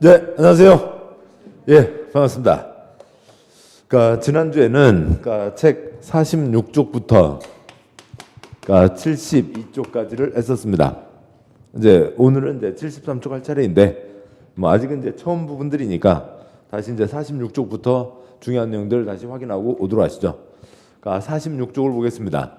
네, 안녕하세요. 예, 반갑습니다. 그러니까 지난주에는 책 46쪽부터 72쪽까지를 했었습니다. 이제 오늘은 이제 73쪽 할 차례인데 뭐 아직은 이제 처음 부분들이니까 다시 이제 46쪽부터 중요한 내용들 다시 확인하고 오도록 하시죠. 46쪽을 보겠습니다.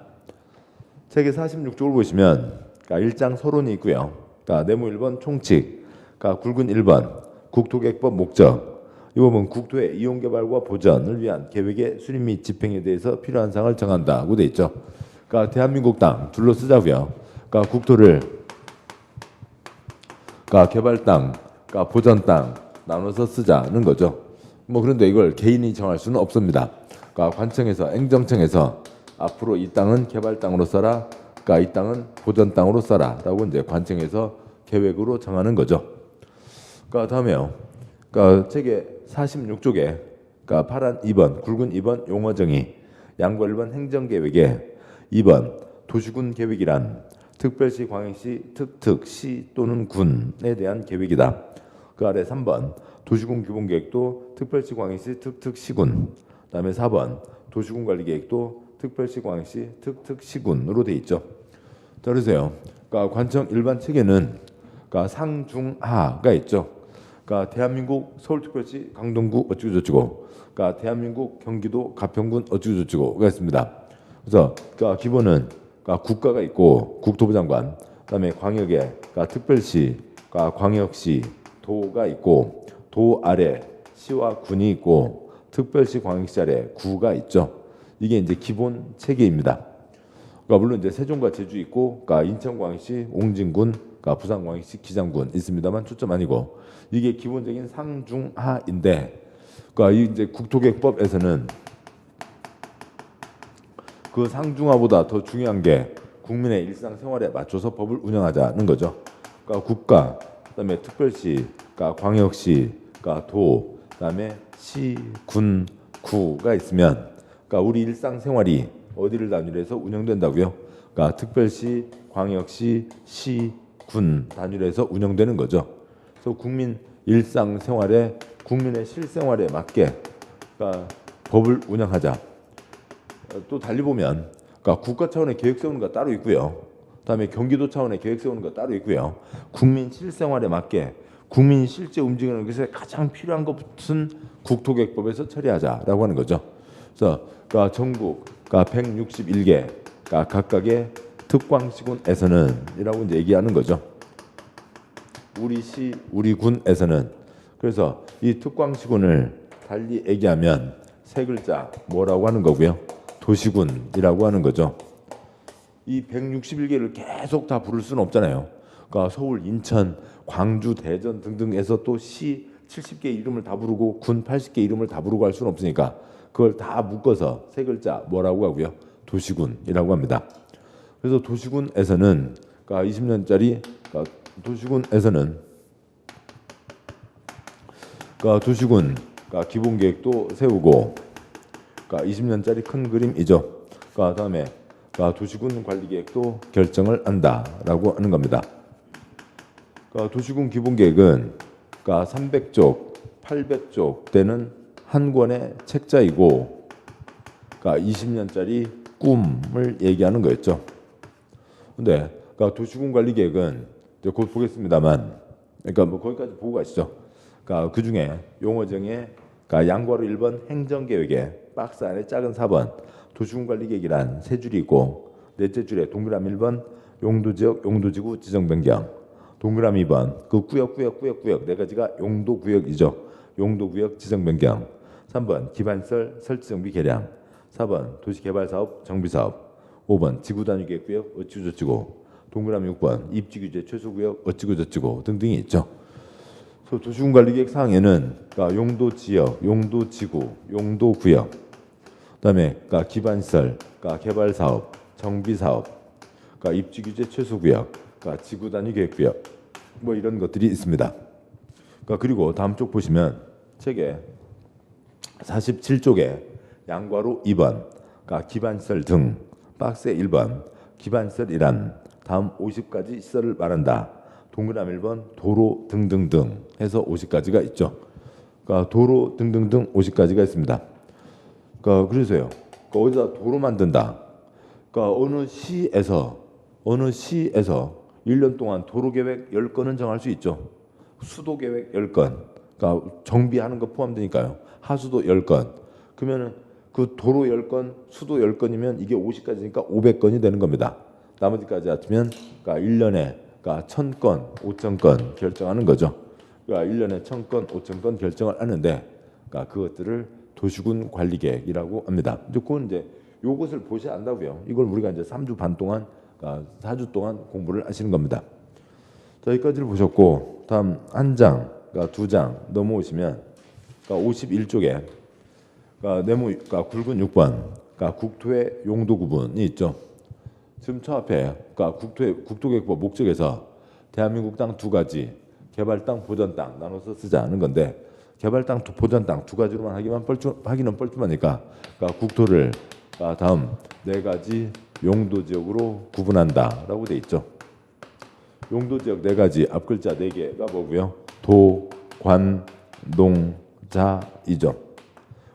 책의 46쪽을 보시면 1장 서론이 있고요. 네모 1번 총칙, 굵은 1번 국토계획법 목적, 이 부분 국토의 이용개발과 보전을 위한 계획의 수립 및 집행에 대해서 필요한 사항을 정한다고 돼 있죠. 대한민국 땅 둘러쓰자고요. 국토를 개발 땅, 보전 땅 나눠서 쓰자는 거죠. 뭐 그런데 이걸 개인이 정할 수는 없습니다. 관청에서 행정청에서 앞으로 이 땅은 개발 땅으로 써라, 이 땅은 보전 땅으로 써라라고 이제 관청에서 계획으로 정하는 거죠. 다음에요. 책의 46쪽에 파란 2번, 굵은 2번 용어 정의, 양과 1번 행정계획에 2번 도시군 계획이란 특별시, 광역시, 특특시 또는 군에 대한 계획이다. 그 아래 3번 도시군 기본계획도 특별시, 광역시, 특특시군. 그다음에 4번 도시군 관리계획도 특별시, 광역시, 특특시군으로 돼 있죠. 자, 그러세요. 관청 일반 책에는 상중하가 있죠. 대한민국 서울특별시 강동구 어쩌고저쩌고, 대한민국 경기도 가평군 어쩌고저쩌고가 있습니다. 그래서 기본은 국가가 있고 국토부 장관, 그다음에 광역에 특별시, 광역시, 도가 있고 도 아래 시와 군이 있고 특별시, 광역시 아래 구가 있죠. 이게 이제 기본 체계입니다. 물론 이제 세종과 제주 있고 인천광역시, 옹진군, 부산광역시, 기장군 있습니다만 초점 아니고 이게 기본적인 상중하인데, 이제 국토계획법에서는 그 상중하보다 더 중요한 게 국민의 일상생활에 맞춰서 법을 운영하자는 거죠. 국가, 그다음에 특별시, 광역시, 도, 그다음에 시, 군, 구가 있으면 우리 일상생활이 어디를 단위로 해서 운영된다고요? 특별시, 광역시, 시, 군 단위로 해서 운영되는 거죠. 그래서 국민 일상생활에, 국민의 실생활에 맞게 법을 운영하자. 또 달리 보면 국가 차원의 계획 세우는 거 따로 있고요. 그다음에 경기도 차원의 계획 세우는 거 따로 있고요. 국민 실생활에 맞게 국민이 실제 움직이는 것에 가장 필요한 것은 국토계획법에서 처리하자라고 하는 거죠. 그래서 전국 161개 각각의 특광시군에서는 이라고 이제 얘기하는 거죠. 우리 시, 우리 군에서는. 그래서 이 특광시군을 달리 얘기하면 세 글자 뭐라고 하는 거고요? 도시군이라고 하는 거죠. 이 161개를 계속 다 부를 수는 없잖아요. 서울, 인천, 광주, 대전 등등에서 또 시 70개 이름을 다 부르고 군 80개 이름을 다 부르고 할 수는 없으니까 그걸 다 묶어서 세 글자 뭐라고 하고요? 도시군이라고 합니다. 그래서 도시군에서는 20년짜리 도시군에서는 도시군 기본계획도 세우고 20년짜리 큰 그림이죠. 그다음에 도시군 관리계획도 결정을 한다라고 하는 겁니다. 도시군 기본계획은 300쪽, 800쪽 되는 한 권의 책자이고 20년짜리 꿈을 얘기하는 거였죠. 근데 도시군 관리계획은 이제 곧 보겠습니다만, 뭐 거기까지 보고 가시죠. 그 중에 용어 정의 양괄호 1번 행정계획에 박스 안에 작은 4번 도시군 관리계획이란 세 줄이 있고 넷째 줄에 동그라미 1번 용도지역, 용도지구 지정 변경, 동그라미 2번 그 구역 네 가지가 용도구역이죠. 용도구역 지정 변경. 3번 기반시설 설치정비 개량, 4번 도시개발사업 정비사업, 5번 지구단위계획구역 어찌고저찌고, 동그라미 6번 입지규제 최소구역 어찌고저찌고 등등이 있죠. 그래서 도시군관리계획 사항에는 용도지역, 용도지구, 용도구역, 그다음에 기반시설, 개발사업, 정비사업, 입지규제 최소구역, 지구단위계획구역 뭐 이런 것들이 있습니다. 그리고 다음 쪽 보시면 책에 47쪽에 양괄호 2번 기반시설 등, 박스에 1번 기반시설이란 다음 50가지 시설을 말한다. 동그라미 1번 도로 등등등 해서 50가지가 있죠. 그러니까 도로 등등등 50가지가 있습니다. 그러니까 그래서요. 그러니까 어디다 도로 만든다. 그러니까 어느 시에서 1년 동안 도로 계획 10건은 정할 수 있죠. 수도 계획 10건. 그러니까 정비하는 거 포함되니까요. 하수도 10건. 그러면은 그 도로 10건, 수도 10건이면 이게 50가지니까 500건이 되는 겁니다. 나머지까지 합치면 그러니까 1년에 그러니까 1000건, 5000건 결정하는 거죠. 그러니까 1년에 1000건, 5000건 결정을 하는데 그러니까 그것들을 도시군 관리 계획이라고 합니다. 그건 이제 요것을 보셔야 한다고요. 이걸 우리가 이제 3주 반 동안 4주 동안 공부를 하시는 겁니다. 자, 여기까지를 보셨고 다음 한 장, 그러니까 2장 넘어오시면 그러니까 51쪽에 그러니까 굵은 6번 그러니까 국토의 용도 구분이 있죠. 지금 저 앞에 그러니까 국토계획법 목적에서 대한민국 땅 2가지, 개발 땅, 보전 땅 나눠서 쓰자는 건데 개발 땅, 보전 땅 2가지로만 하기는 뻘쭘하니까 그러니까 국토를 다음 4가지 용도 지역으로 구분한다라고 돼 있죠. 용도 지역 4가지 앞 글자 4개가 뭐고요? 도, 관, 농, 자, 이죠.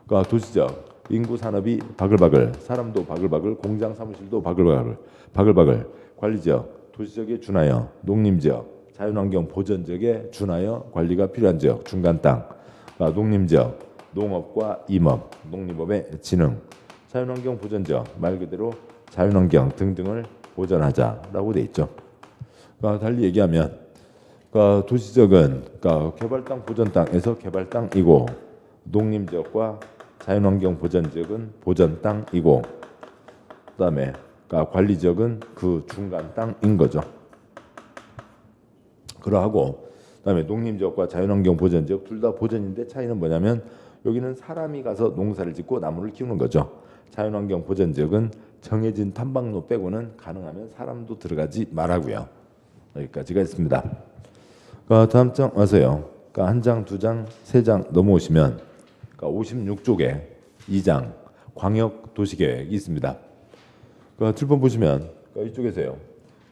그러니까 도시적 인구 산업이 바글바글, 사람도 바글바글, 공장 사무실도 바글바글, 관리지역 도시적에 준하여, 농림지역 자연환경 보전지역에 준하여 관리가 필요한 지역 중간 땅, 그러니까 농림지역 농업과 임업, 농림업의 진흥, 자연환경 보전지역 말 그대로 자연환경 등등을 보전하자라고 돼 있죠. 그러니까 달리 얘기하면 그러니까 도시적은 그러니까 개발 땅, 보전 땅에서 개발 땅이고 농림지역과 자연환경 보전지역은 보전 땅이고 그다음에 그러니까 관리지역은 그 중간 땅인 거죠. 그러하고 그다음에 농림지역과 자연환경 보전지역 둘 다 보전인데 차이는 뭐냐면 여기는 사람이 가서 농사를 짓고 나무를 키우는 거죠. 자연환경 보전지역은 정해진 탐방로 빼고는 가능하면 사람도 들어가지 말라고요. 여기까지가 있습니다. 그러니까 다음 장 와서요. 그러니까 한 장, 2장, 3장 넘어오시면 그러니까 56쪽에 2장 광역 도시계획이 있습니다. 그러니까 7번 보시면 그러니까 이쪽에서요.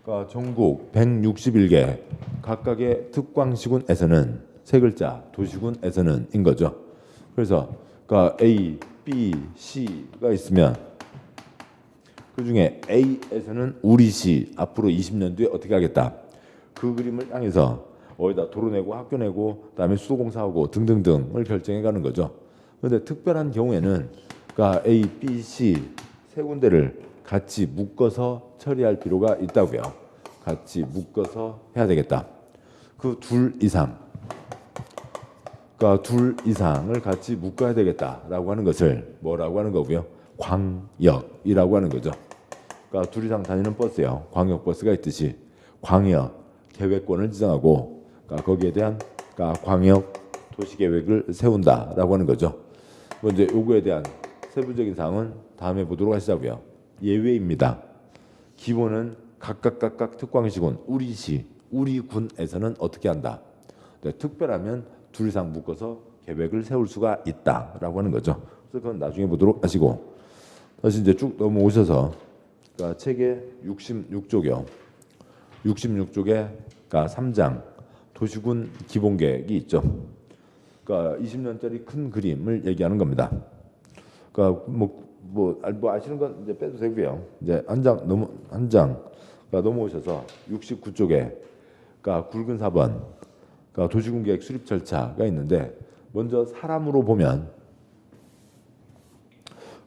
그러니까 전국 161개 각각의 특광시군에서는 세 글자 도시군에서는 인 거죠. 그래서 그러니까 A, B, C가 있으면 그 중에 A에서는 우리 시 앞으로 20년 뒤에 어떻게 하겠다. 그 그림을 향해서 어디다 도로 내고 학교 내고 그다음에 수도공사하고 등등등을 결정해 가는 거죠. 그런데 특별한 경우에는 그러니까 A, B, C 세 군데를 같이 묶어서 처리할 필요가 있다고요. 같이 묶어서 해야 되겠다. 그 둘 이상, 그러니까 둘 이상을 같이 묶어야 되겠다라고 하는 것을 뭐라고 하는 거고요? 광역이라고 하는 거죠. 그러니까 둘 이상 다니는 버스요. 광역버스가 있듯이 광역 계획권을 지정하고 그러니까 거기에 대한 그러니까 광역 도시계획을 세운다라고 하는 거죠. 먼저 요거에 대한 세부적인 사항은 다음에 보도록 하시자고요. 예외입니다. 기본은 각각 특광시군 우리시, 우리군에서는 어떻게 한다. 네, 특별하면 둘 이상 묶어서 계획을 세울 수가 있다라고 하는 거죠. 그래서 그건 나중에 보도록 하시고 다시 이제 쭉 넘어오셔서 그러니까 책의 66쪽이요. 66쪽에 그러니까 3장 도시군 기본계획이 있죠. 그러니까 20년짜리 큰 그림을 얘기하는 겁니다. 그러니까 뭐 아시는 건 이제 빼도 되고요. 이제 한 장 넘어오셔서 69쪽에 그러니까 굵은 4번 그러니까 도시군 계획 수립 절차가 있는데 먼저 사람으로 보면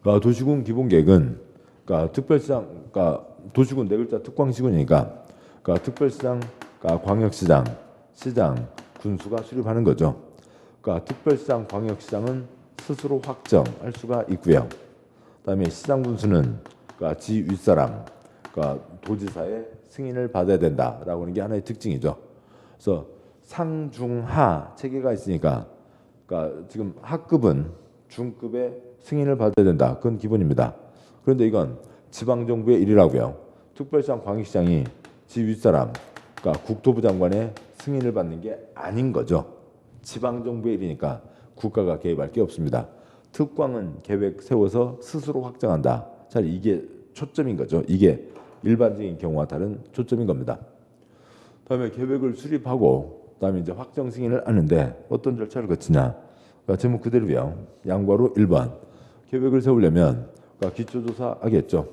그러니까 도시군 기본 계획은 그러니까 특별시장 그러니까 도시군 네 글자 특광시군이니까 그러니까 특별시장, 그러니까 광역시장, 시장, 군수가 수립하는 거죠. 그러니까 특별시장, 광역시장은 스스로 확정할 수가 있고요. 그다음에 시장 군수는 그러니까 지 윗사람, 그러니까 도지사의 승인을 받아야 된다라고 하는 게 하나의 특징이죠. 그래서 상중하 체계가 있으니까, 그러니까 지금 하급은 중급의 승인을 받아야 된다. 그건 기본입니다. 그런데 이건 지방 정부의 일이라고요. 특별시장, 광역시장이 지 윗사람, 그러니까 국토부 장관의 승인을 받는 게 아닌 거죠. 지방 정부의 일이니까 국가가 개입할 게 없습니다. 특광은 계획 세워서 스스로 확정한다. 잘 이게 초점인 거죠. 이게 일반적인 경우와 다른 초점인 겁니다. 다음에 계획을 수립하고 그다음에 이제 확정 승인을 하는데 어떤 절차를 거치냐? 그러니까 제목 그대로요. 양과로 1번 계획을 세우려면 그러니까 기초조사 하겠죠.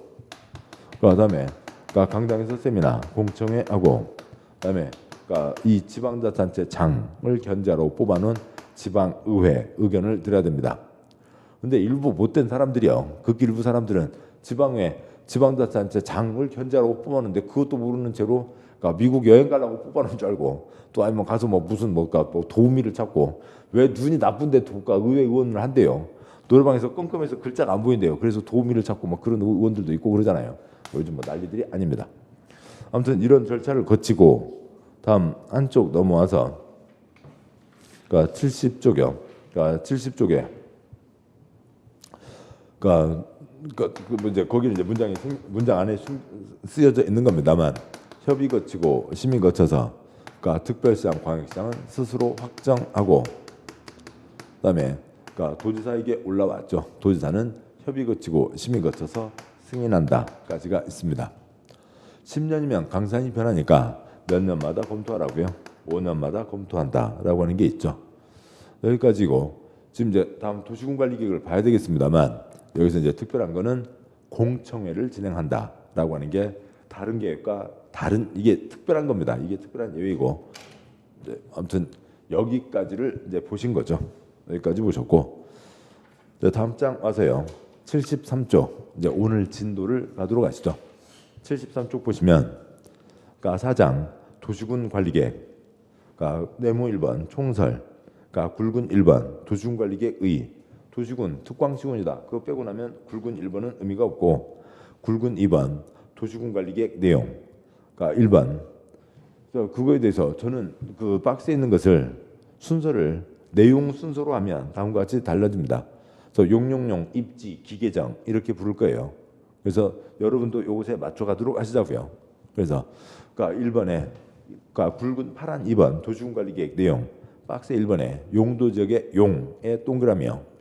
그다음에 그러니까 강당에서 세미나 공청회 하고 그다음에 그러니까 이 지방자치단체 장을 견제하러 뽑아놓은 지방의회 의견을 드려야 됩니다. 근데 일부 못된 사람들이요. 극히 일부 사람들은 지방자치단체 장을 견제하라고 뽑았는데 그것도 모르는 채로 그러니까 미국 여행 가려고 뽑아놓은 줄 알고 또 아니면 가서 뭐 무슨 그러니까 뭐 도우미를 찾고 왜 눈이 나쁜데 그러니까 의회 의원을 한대요. 노래방에서 껌껌해서 글자가 안 보인대요. 그래서 도우미를 찾고 막 그런 의원들도 있고 그러잖아요. 요즘 뭐 난리들이 아닙니다. 아무튼 이런 절차를 거치고 다음 한쪽 넘어와서 그러니까 70쪽이요. 그러니까 70쪽에 그러니까 이제 거기는 이제 문장 안에 쓰여져 있는 겁니다만 협의 거치고 심의 거쳐서 그러니까 특별시장, 광역시장은 스스로 확정하고 그다음에 그러니까 도지사에게 올라왔죠. 도지사는 협의 거치고 심의 거쳐서 승인한다까지가 있습니다. 10년이면 강산이 변하니까 몇 년마다 검토하라고요. 5년마다 검토한다라고 하는 게 있죠. 여기까지고 지금 이제 다음 도시군관리계획을 봐야 되겠습니다만 여기서 이제 특별한 거는 공청회를 진행한다라고 하는 게 다른 계획과 다른 이게 특별한 겁니다. 이게 특별한 예외이고 이제 아무튼 여기까지를 이제 보신 거죠. 여기까지 보셨고 이제 다음 장 와서요. 73쪽 이제 오늘 진도를 가도록 하시죠. 73쪽 보시면 그러니까 사장 도시군 관리계획 그러니까 네모 1번 총설 그러니까 굴군 1번 도시군 관리계획의 도시군 특광시군이다. 그거 빼고 나면 굴군 1번은 의미가 없고 굴군 2번 도시군 관리계획 내용 그러니까 1번 그거에 대해서 저는 그 박스에 있는 것을 순서를 내용 순서로 하면 다음과 같이 달라집니다. 그래서 용용용 입지 기계정 이렇게 부를 거예요. 그래서 여러분도 이것에 맞춰 가도록 하시자고요. 그래서 그러니까 1번에 그러니까 굵은 파란 2번 도시군 관리계획 내용 박스 1번에 용도 지역의 용의 동그라미요.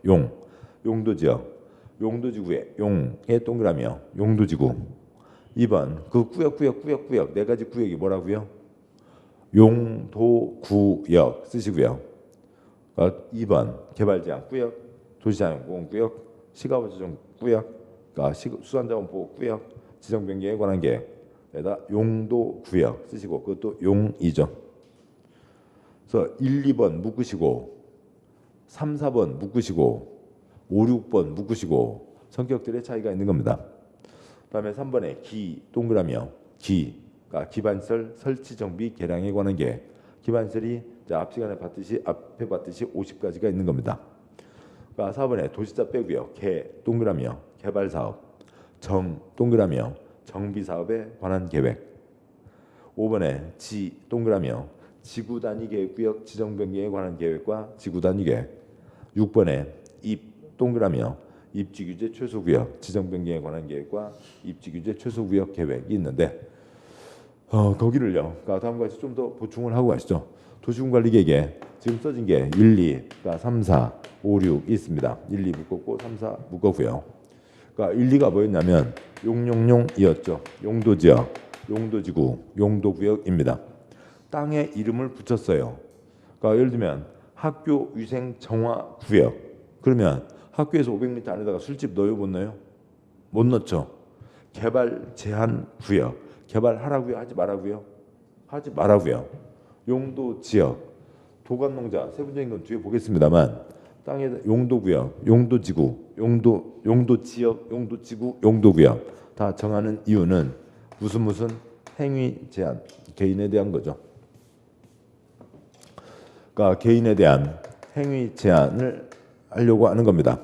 용도 지역 용도지구의 용의 동그라미요. 용도지구 2번 그 구역 네 가지 구역이 뭐라고요? 용도구역 쓰시고요. 2번 개발제한 구역 도시자연공원구역 시가버지정구역 그러니까 수산자원보호구역 지정변경에 관한 계획에다 용도구역 쓰시고 그것도 용이죠. 그래서 1, 2번 묶으시고 3, 4번 묶으시고 5, 6번 묶으시고 성격들의 차이가 있는 겁니다. 그다음에 3번에 기 동그라미요. 기가 기반설 설치 정비 개량에 관한 계획. 기반설이 앞 시간에 앞에 봤듯이 50가지가 있는 겁니다. 그러니까 4번에 도시자 빼고요. 개 동그라미요. 개발 사업. 정 동그라미요. 정비 사업에 관한 계획. 5번에 지 동그라미요. 지구 단위 계획구역 지정 변경에 관한 계획과 지구 단위 계획. 6번에 입 동그라미요. 입지 규제 최소 구역 지정 변경에 관한 계획과 입지 규제 최소 구역 계획이 있는데 거기를요. 그러니까 다음과 같이 좀 더 보충을 하고 가시죠. 도시군 관리 계획에 지금 써진 게 1, 2, 그러니까 3, 4, 5, 6이 있습니다. 1, 2 묶었고 3, 4 묶었고요. 그러니까 1, 2가 뭐였냐면 용이었죠. 용도지역, 용도지구, 용도구역입니다. 땅에 이름을 붙였어요. 그러니까 예를 들면 학교 위생 정화 구역. 그러면 학교에서 500m 안에다가 술집 넣어요, 못 넣어요? 못 넣죠. 개발 제한 구역. 개발하라고요, 하지 말라고요? 하지 말라고요. 용도 지역, 도관농자 세부적인 건 뒤에 보겠습니다만 땅에 용도구역, 용도지구, 용도지역, 용도지구, 용도구역 다 정하는 이유는 무슨 행위 제한, 개인에 대한 거죠. 그러니까 개인에 대한 행위 제한을 하려고 하는 겁니다.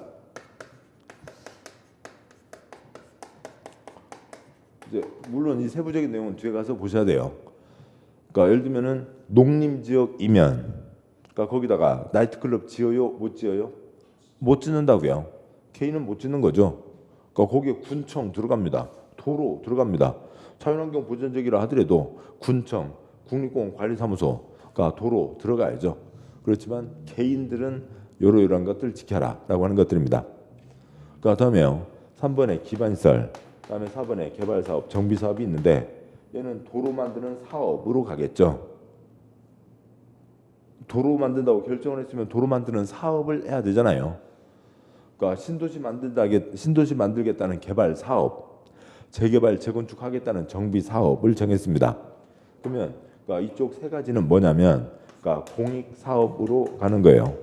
이제 물론 이 세부적인 내용은 뒤에 가서 보셔야 돼요. 그러니까 예를 들면은 농림지역이면 그러니까 거기다가 나이트클럽 지어요? 못 지어요? 못 짓는다고요. 개인은 못 짓는 거죠. 그러니까 거기에 군청 들어갑니다. 도로 들어갑니다. 자연환경 보전지역이라 하더라도 군청, 국립공원관리사무소가 도로 들어가야죠. 그렇지만 개인들은 이러이러한 것들 지켜라라고 하는 것들입니다. 그러니까 다음에요. 3번에 기반시설, 그다음에 4번에 개발사업, 정비사업이 있는데 얘는 도로 만드는 사업으로 가겠죠. 도로 만든다고 결정을 했으면 도로 만드는 사업을 해야 되잖아요. 그러니까 신도시 만들겠다는 개발 사업, 재개발 재건축하겠다는 정비 사업을 정했습니다. 그러면 그러니까 이쪽 세 가지는 뭐냐면 그러니까 공익 사업으로 가는 거예요.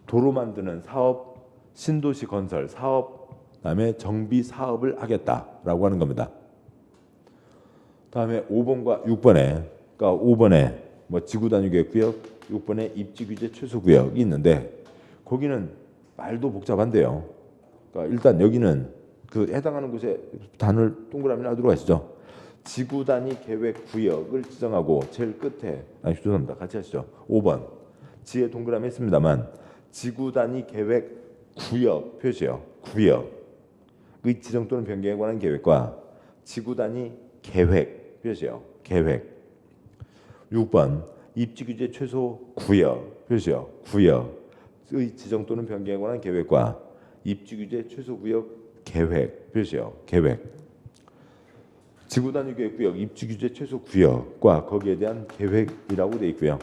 도로 만드는 사업, 신도시 건설 사업, 그다음에 정비 사업을 하겠다라고 하는 겁니다. 다음에 5번과 6번에 그러니까 5번에 뭐 지구 단위 계획 구역, 6번에 입지 규제 최소 구역이 있는데 거기는 말도 복잡한데요. 그러니까 일단 여기는 그 해당하는 곳에 단을 동그라미 놔두고 가시죠. 지구 단위 계획 구역을 지정하고 제일 끝에 죄송합니다. 같이 하시죠. 5번 지에 동그라미 했습니다만 지구 단위 계획 구역 표시요. 구역의 지정 또는 변경에 관한 계획과 지구 단위 계획 표시요. 계획. 6번 입지 규제 최소 구역 표시요. 구역의 지정 또는 변경에 관한 계획과 입지 규제 최소 구역 계획 표시요. 계획. 지구 단위 계획 구역 입지 규제 최소 구역과 거기에 대한 계획이라고 되어 있고요.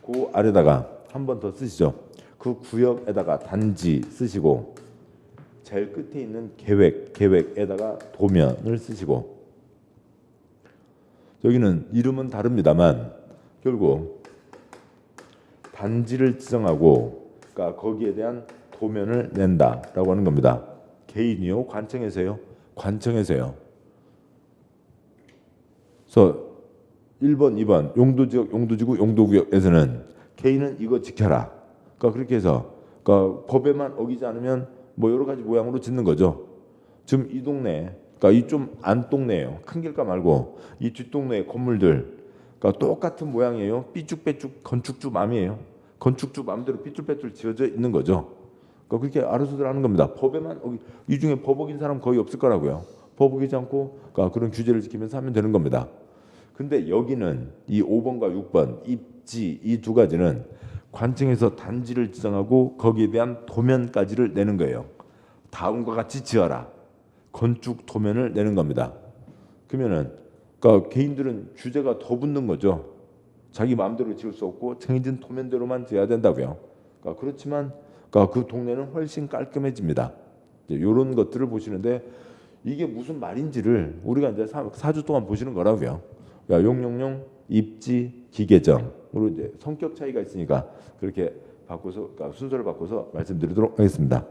그 아래다가 한 번 더 쓰시죠. 그 구역에다가 단지 쓰시고 제일 끝에 있는 계획에다가 도면을 쓰시고 여기는 이름은 다릅니다만 결국 단지를 지정하고 그러니까 거기에 대한 도면을 낸다라고 하는 겁니다. 개인이요? 관청에서요? 관청에서요. 그래서 1번, 2번 용도지역, 용도지구, 용도구역에서는 개인은 이거 지켜라. 그러니까 그렇게 해서 그러니까 법에만 어기지 않으면 뭐 여러 가지 모양으로 짓는 거죠. 지금 이 동네, 그러니까 이 좀 안 동네예요. 큰 길가 말고 이 뒷동네 건물들, 그러니까 똑같은 모양이에요. 삐쭉빼쭉 건축주 맘이에요. 건축주 맘대로 삐뚤빼뚤 지어져 있는 거죠. 그러니까 그렇게 알아서들 하는 겁니다. 법에만 이 중에 법 어긴 사람 거의 없을 거라고요. 법 어기지 않고 그러니까 그런 규제를 지키면서 하면 되는 겁니다. 근데 여기는 이 5번과 6번 입지 이 두 가지는 관청에서 단지를 지정하고 거기에 대한 도면까지를 내는 거예요. 다음과 같이 지어라. 건축 도면을 내는 겁니다. 그러면은 그러니까 개인들은 규제가 더 붙는 거죠. 자기 마음대로 지을 수 없고 정해진 도면대로만 지어야 된다고요. 그러니까 그렇지만 그러니까 그 동네는 훨씬 깔끔해집니다. 이런 것들을 보시는데 이게 무슨 말인지를 우리가 이제 4주 동안 보시는 거라고요. 용용용 입지 기계정으로 이제 성격 차이가 있으니까 그렇게 바꿔서 그러니까 순서를 바꿔서 말씀드리도록 하겠습니다.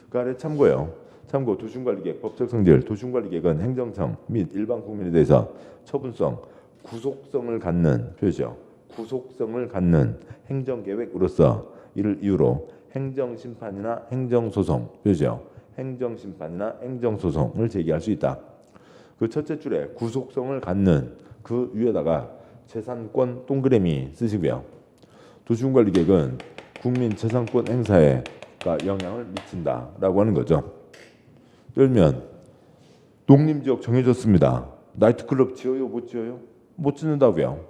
그 아래 참고요. 참고 도시관리계획 법적 성질 도시관리계획은 행정청 및 일반 국민에 대해서 처분성, 구속성을 갖는 표시죠. 구속성을 갖는 행정계획으로서 이를 이유로 행정심판이나 행정소송 표시죠. 행정심판이나 행정소송을 제기할 수 있다. 그 첫째 줄에 구속성을 갖는 그 위에다가 재산권 동그라미 쓰시고요. 도시관리계획은 국민 재산권 행사에 영향을 미친다라고 하는 거죠. 예를 들면 농림지역 정해졌습니다. 나이트클럽 지어요? 못 지어요? 못 짓는다고요.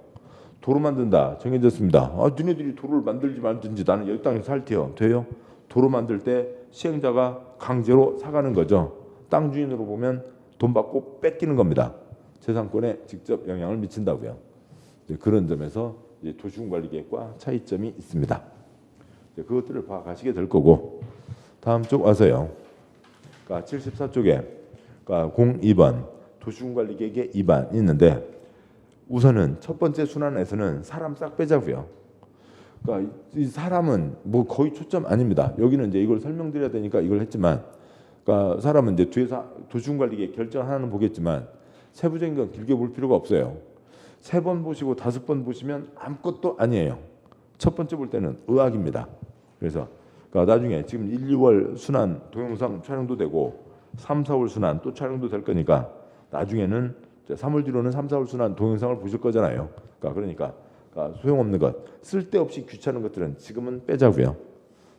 도로 만든다 정해졌습니다. 니네들이 도로를 만들지 말든지 나는 여기 땅에 살게요. 돼요? 도로 만들 때 시행자가 강제로 사가는 거죠. 땅 주인으로 보면 돈 받고 뺏기는 겁니다. 재산권에 직접 영향을 미친다고요. 그런 점에서 도시군관리계획과 차이점이 있습니다. 그것들을 봐가시게 될 거고 다음 쪽 와서요. 그러니까 74쪽에 그러니까 02번 도시군관리계획의 위반이 있는데 우선은 첫 번째 순환에서는 사람 싹 빼자고요. 그러니까 이 사람은 뭐 거의 초점 아닙니다. 여기는 이제 이걸 설명드려야 되니까 이걸 했지만 그러니까 사람은 이제 뒤에서 도시군관리계획 결정하는 보겠지만 세부적인 건 길게 볼 필요가 없어요. 3번 보시고 5번 보시면 아무것도 아니에요. 첫 번째 볼 때는 의학입니다. 그래서 그러니까 나중에 지금 1, 2월 순환 동영상 촬영도 되고 3, 4월 순환 또 촬영도 될 거니까 나중에는 3월 뒤로는 3, 4월 순환 동영상을 보실 거잖아요. 그러니까 소용없는 것, 쓸데없이 귀찮은 것들은 지금은 빼자고요.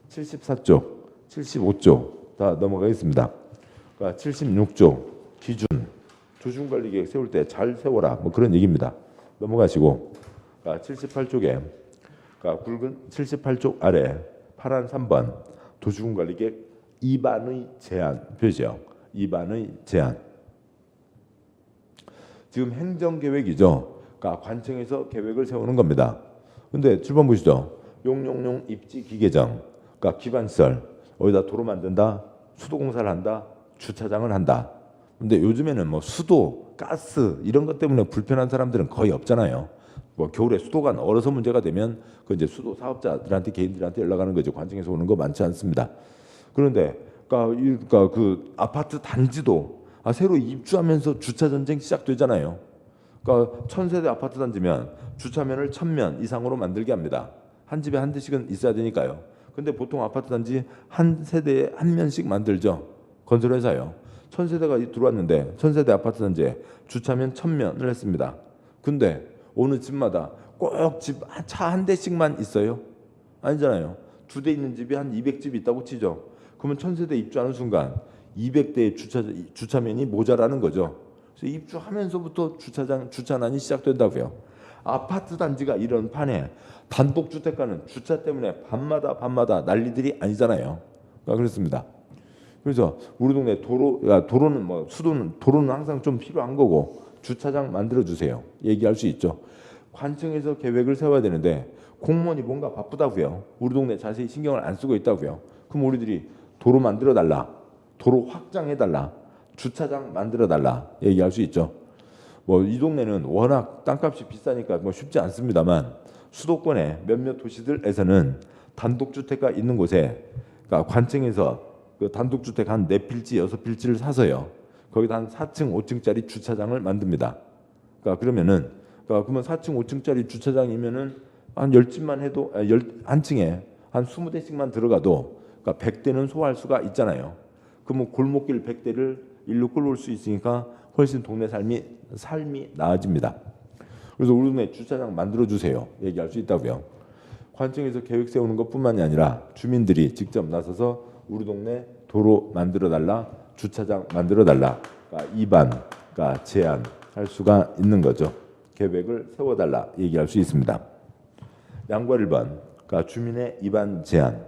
74쪽, 75쪽 다 넘어가겠습니다. 그러니까 76쪽 기준 도시군관리계획 세울 때 잘 세워라 뭐 그런 얘기입니다. 넘어가시고 78쪽에 굵은 78쪽 아래 파란 3번 도시군관리계획 위반의 제한 표시요. 위반의 제한. 지금 행정계획이죠. 그러니까 관청에서 계획을 세우는 겁니다. 근데 7번 보시죠. 용용용 입지 기계정. 그러니까 기반시설. 어디다 도로 만든다. 수도공사를 한다. 주차장을 한다. 근데 요즘에는 뭐 수도, 가스 이런 것 때문에 불편한 사람들은 거의 없잖아요. 뭐 겨울에 수도가 얼어서 문제가 되면 그 이제 수도 사업자들한테 개인들한테 연락하는 거죠. 관청에서 오는 거 많지 않습니다. 그런데 그러니까 그 아파트 단지도 새로 입주하면서 주차 전쟁 시작되잖아요. 그러니까 1000세대 아파트 단지면 주차면을 1000면 이상으로 만들게 합니다. 한 집에 한 대씩은 있어야 되니까요. 근데 보통 아파트 단지 한 세대에 한 면씩 만들죠. 건설회사요. 1000세대가 들어왔는데 1000세대 아파트 단지에 주차면 1000면을 했습니다. 근데 어느 집마다 꼭 집 차 한 대씩만 있어요? 아니잖아요. 2대 있는 집이 한 200집 있다고 치죠. 그러면 1000세대 입주하는 순간 200대의 주차면이 모자라는 거죠. 그래서 입주하면서부터 주차난이 시작된다고요. 아파트 단지가 이런 판에 단독주택가는 주차 때문에 밤마다 난리들이 아니잖아요. 그러니까 그렇습니다. 그래서 우리 동네 도로는 뭐 도로는 항상 좀 필요한 거고 주차장 만들어 주세요. 얘기할 수 있죠. 관청에서 계획을 세워야 되는데 공무원이 뭔가 바쁘다고요. 우리 동네 자세히 신경을 안 쓰고 있다고요. 그럼 우리들이 도로 만들어 달라, 도로 확장해 달라, 주차장 만들어 달라 얘기할 수 있죠. 뭐 이 동네는 워낙 땅값이 비싸니까 뭐 쉽지 않습니다만 수도권의 몇몇 도시들에서는 단독주택가 있는 곳에 그러니까 관청에서 그 단독주택 한 4필지, 6필지를 사서요. 거기다 한 4층, 5층짜리 주차장을 만듭니다. 그러니까 그러면 4층, 5층짜리 주차장이면은 한 10집만 해도 한 층에 한 20대씩만 들어가도 그러니까 100대는 소화할 수가 있잖아요. 그러면 골목길 100대를 일로 끌어올 수 있으니까 훨씬 동네 삶이 나아집니다. 그래서 우리 동네 주차장 만들어 주세요. 얘기할 수 있다고요. 관청에서 계획 세우는 것뿐만이 아니라 주민들이 직접 나서서 우리 동네 도로 만들어 달라, 주차장 만들어 달라, 그러니까 제안할 수가 있는 거죠. 계획을 세워달라 얘기할 수 있습니다. 양과 1번, 그러니까 주민의 입안 제안.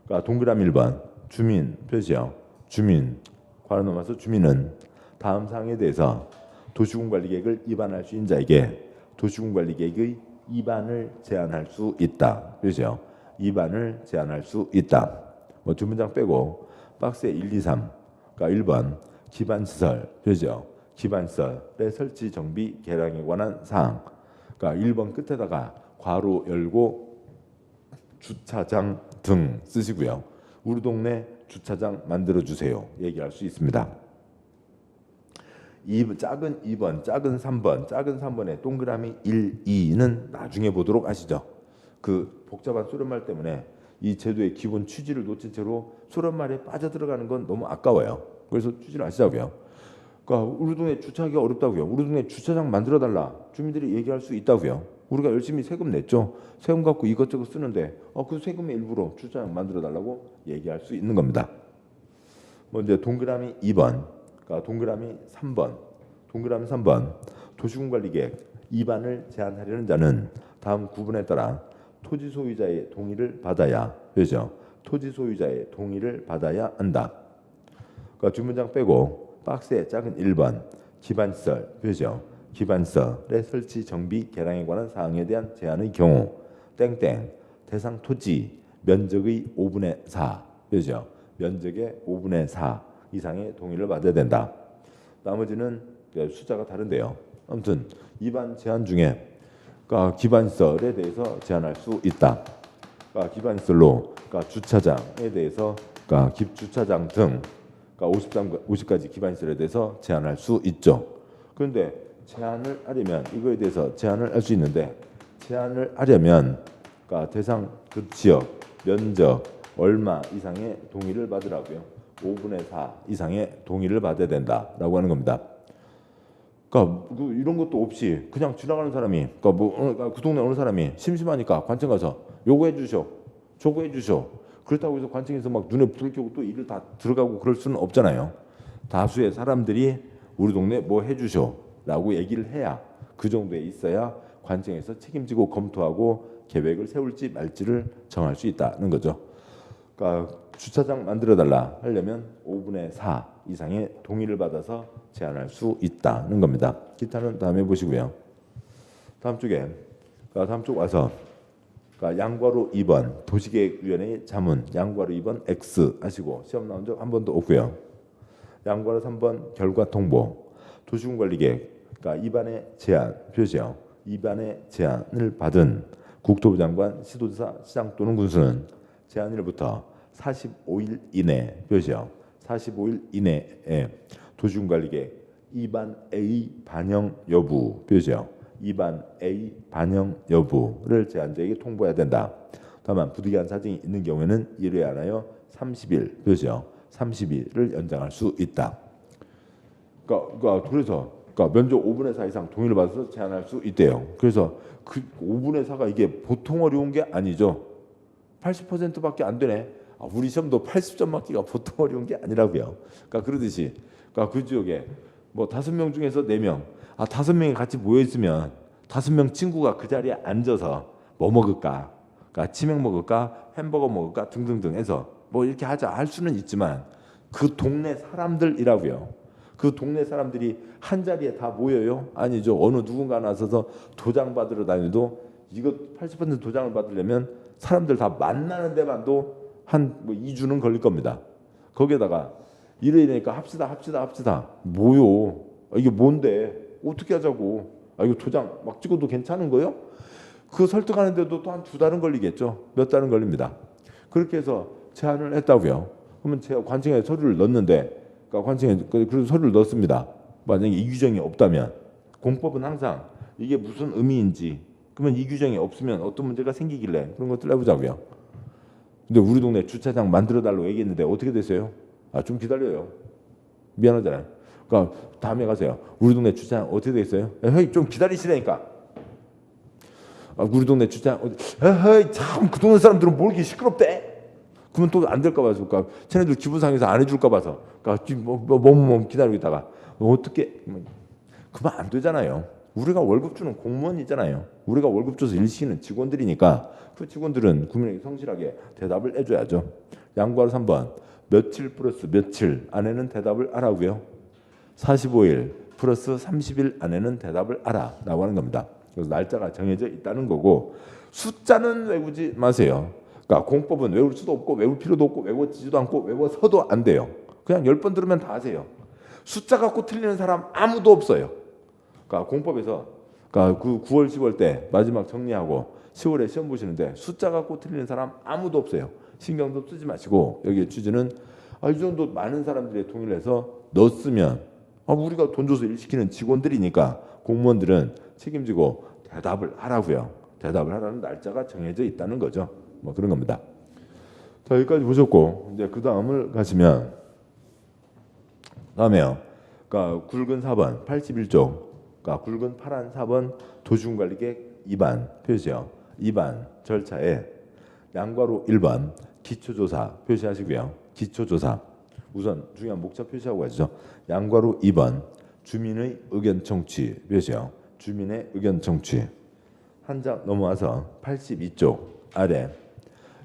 그러니까 동그라미 1번, 주민 표시요. 주민, 괄호 넘어서 주민은 다음 사항에 대해서 도시군관리계획을 입안할 수 있는 자에게 도시군관리계획의 입안을 제안할 수 있다. 표시요. 입안을 제안할 수 있다. 뭐 두 문장 빼고 박스에 1, 2, 3. 그러니까 1번 기반시설 표시요. 기반시설의 설치 정비 개량에 관한 사항. 그러니까 1번 끝에다가 괄호 열고 주차장 등 쓰시고요. 우리 동네 주차장 만들어 주세요. 얘기할 수 있습니다. 작은 2번, 작은 3번, 작은 3번의 동그라미 1, 2는 나중에 보도록 하시죠. 그 복잡한 수련말 때문에 이 제도의 기본 취지를 놓친 채로 수련말에 빠져들어가는 건 너무 아까워요. 그래서 취지를 아시자고요. 그러니까 우리 동네 주차하기가 어렵다고요. 우리 동네 주차장 만들어달라. 주민들이 얘기할 수 있다고요. 우리가 열심히 세금 냈죠. 세금 갖고 이것저것 쓰는데 그 세금의 일부로 주차장 만들어달라고 얘기할 수 있는 겁니다. 뭐 이제 동그라미 2번, 그러니까 동그라미 3번, 동그라미 3번 도시군관리계획 입안을 제안하려는 자는 다음 구분에 따라 토지 소유자의 동의를 받아야 되죠. 토지 소유자의 동의를 받아야 한다. 그러니까 뒷문장 빼고 박스에 작은 1번 기반시설 표시죠. 기반시설의 설치 정비 개량에 관한 사항에 대한 제안의 경우 땡땡 대상 토지 면적의 5분의 4 표시죠. 면적의 5분의 4 이상의 동의를 받아야 된다. 나머지는 숫자가 다른데요. 아무튼 입안 제안 중에 그러니까 기반시설에 대해서 제한할 수 있다. 그러니까 기반시설로 그러니까 주차장에 대해서 그러니까 주차장 등 그러니까 50가지 기반시설에 대해서 제한할 수 있죠. 그런데 제한을 하려면 이거에 대해서 제한을 할 수 있는데 제한을 하려면 그러니까 대상 그 지역 면적 얼마 이상의 동의를 받으라고요. 5분의 4 이상의 동의를 받아야 된다라고 하는 겁니다. 그러니까 이런 것도 없이 그냥 지나가는 사람이 그러니까 그 동네 어느 사람이 심심하니까 관청 가서 요거 해주셔, 저거 해주셔. 그렇다고 해서 관청에서 막 눈에 불을 켜고 또 일을 다 들어가고 그럴 수는 없잖아요. 다수의 사람들이 우리 동네 뭐 해주셔라고 얘기를 해야 그 정도에 있어야 관청에서 책임지고 검토하고 계획을 세울지 말지를 정할 수 있다는 거죠. 그러니까 주차장 만들어달라 하려면 5분의 4 이상의 동의를 받아서 제한할 수 있다는 겁니다. 기타는 다음에 보시고요. 다음 쪽에 다음 쪽 와서 양괄호 2번 도시계획위원회 자문 양괄호 2번 X 하시고 시험 나온 적 한 번도 없고요. 양괄호 3번 결과 통보 도시군관리계획 입안의 제안 표시요. 입안의 제안을 받은 국토부 장관, 시도지사, 시장 또는 군수는 제안일부터 45일 이내 표시요. 45일 이내에 도시군관리계획 입안 A 반영 여부 표시요. 입안 A 반영 여부를 제안자에게 통보해야 된다. 다만 부득이한 사정이 있는 경우에는 이를 안하여 30일 표시요. 30일을 연장할 수 있다. 그래서 면적 5분의 4 이상 동의를 받아서 제한할 수 있대요. 그래서 그 5분의 4가 이게 보통 어려운 게 아니죠. 80%밖에 안 되네. 우리 시험도 80점 맞기가 보통 어려운 게 아니라고요. 그러듯이 그 지역에 뭐 5명 중에서 4명, 5명이 같이 모여 있으면 5명 친구가 그 자리에 앉아서 뭐 먹을까, 치맥 먹을까, 햄버거 먹을까 등등등 해서 뭐 이렇게 하자 할 수는 있지만 그 동네 사람들이라고요. 그 동네 사람들이 한 자리에 다 모여요? 아니죠. 어느 누군가 나서서 도장 받으러 다니도 이거 80% 도장을 받으려면 사람들 다 만나는 데만도 한 뭐 2주는 걸릴 겁니다. 거기에다가 이러니까 합시다. 뭐요? 이게 뭔데? 어떻게 하자고? 이거 도장 막 찍어도 괜찮은 거요? 그 설득하는데도 또 한 2달은 걸리겠죠. 몇 달은 걸립니다. 그렇게 해서 제안을 했다고요. 그러면 제가 관청에 서류를 넣었는데 관청에 그래서 서류를 넣었습니다. 만약에 이 규정이 없다면 공법은 항상 이게 무슨 의미인지 그러면 이 규정이 없으면 어떤 문제가 생기길래 그런 것들 해보자고요. 근데 우리 동네 주차장 만들어달라고 얘기했는데 어떻게 됐어요? 좀 기다려요. 미안하잖아요. 다음에 가세요. 우리 동네 주차장 어떻게 됐어요? 헤이 좀 기다리시라니까. 우리 동네 주차장 헤이 참 그 동네 사람들은 뭘 이렇게 시끄럽대? 그러면 또 안 될까 봐서 쟤네들 기분 상해서 안 해줄까 봐서 뭐 기다리고 있다가 어떻게 그만 안 되잖아요. 우리가 월급 주는 공무원이잖아요. 우리가 월급 줘서 일 시키는 직원들이니까 그 직원들은 국민에게 성실하게 대답을 해줘야죠. 양괄호 3번 며칠 플러스 며칠 안에는 대답을 하라고요. 45일 플러스 30일 안에는 대답을 하라라고 하는 겁니다. 그래서 날짜가 정해져 있다는 거고 숫자는 외우지 마세요. 공법은 외울 수도 없고 외울 필요도 없고 외워지지도 않고 외워서도 안 돼요. 그냥 10번 들으면 다 아세요. 숫자 갖고 틀리는 사람 아무도 없어요. 공법에서 그 9월 10월 때 마지막 정리하고 10월에 시험 보시는데 숫자 갖고 틀리는 사람 아무도 없어요. 신경도 쓰지 마시고 여기에 취지는 이 정도 많은 사람들의 동의를 해서 넣었으면 우리가 돈 줘서 일 시키는 직원들이니까 공무원들은 책임지고 대답을 하라고요. 대답을 하라는 날짜가 정해져 있다는 거죠. 뭐 그런 겁니다. 자, 여기까지 보셨고 이제 그 다음을 가시면 다음에요. 굵은 4번 81쪽 굵은 파란 4번 도시군관리계획 입안 표시요. 입안 절차에 양괄호 1번 기초조사 표시하시고요. 기초조사 우선 중요한 목적 표시하고 가시죠. 양괄호 2번 주민의 의견 청취 표시요. 주민의 의견 청취 한 장 넘어와서 82쪽 아래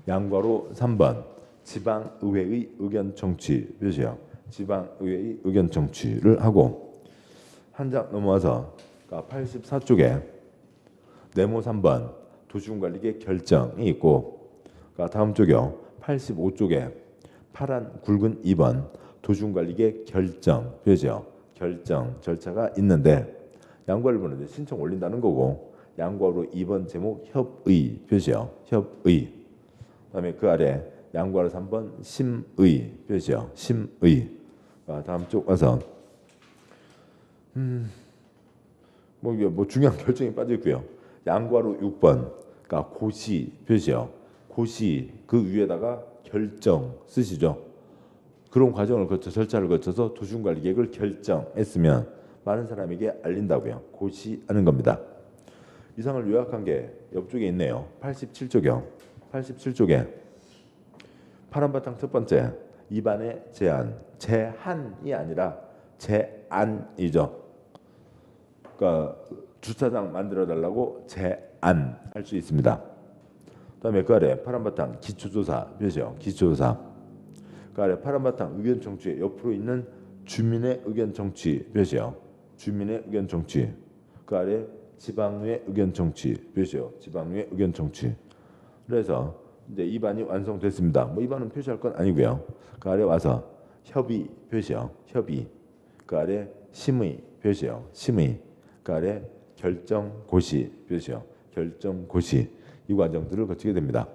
양괄호 3번 지방의회의 의견 청취 표시요. 지방의회의 의견 청취를 하고 한 장 넘어와서 84쪽에 네모 3번 도시군관리계획 결정이 있고 다음 쪽이요. 85쪽에 파란 굵은 2번 도시군관리계획 결정 표시요. 결정 절차가 있는데 양괄호를 보는데 신청 올린다는 거고 양괄호 2번 제목 협의 표시요. 협의 그다음에 그 아래 양괄호 3번 심의 표시요. 심의 다음 쪽 와서 뭐 중요한 결정이 빠져 있고요. 양괄호 6번 고시 표시요. 고시 그 위에다가 결정 쓰시죠. 그런 과정을 거쳐 절차를 거쳐서 도시군관리계획을 결정했으면 많은 사람에게 알린다고요. 고시하는 겁니다. 이상을 요약한 게 옆쪽에 있네요. 87쪽이요. 87쪽에 파란 바탕 첫 번째 입안의 제한 제한이 아니라 제안이죠. 주차장 만들어 달라고 제안할 수 있습니다. 그다음에 그 아래 파란 바탕 기초조사 표시요. 기초조사 그 아래 파란 바탕 의견 청취의 옆으로 있는 주민의 의견 청취 표시요. 주민의 의견 청취. 그 아래 지방의회 의견 청취 표시요. 지방의회 의견 청취. 그래서 이제 2반이 완성됐습니다. 뭐 2반은 표시할 건 아니고요. 그 아래 와서 협의 표시요. 협의. 그 아래 심의 표시요. 심의. 그 아래 결정 고시 표시요. 결정 고시. 이 과정들을 거치게 됩니다.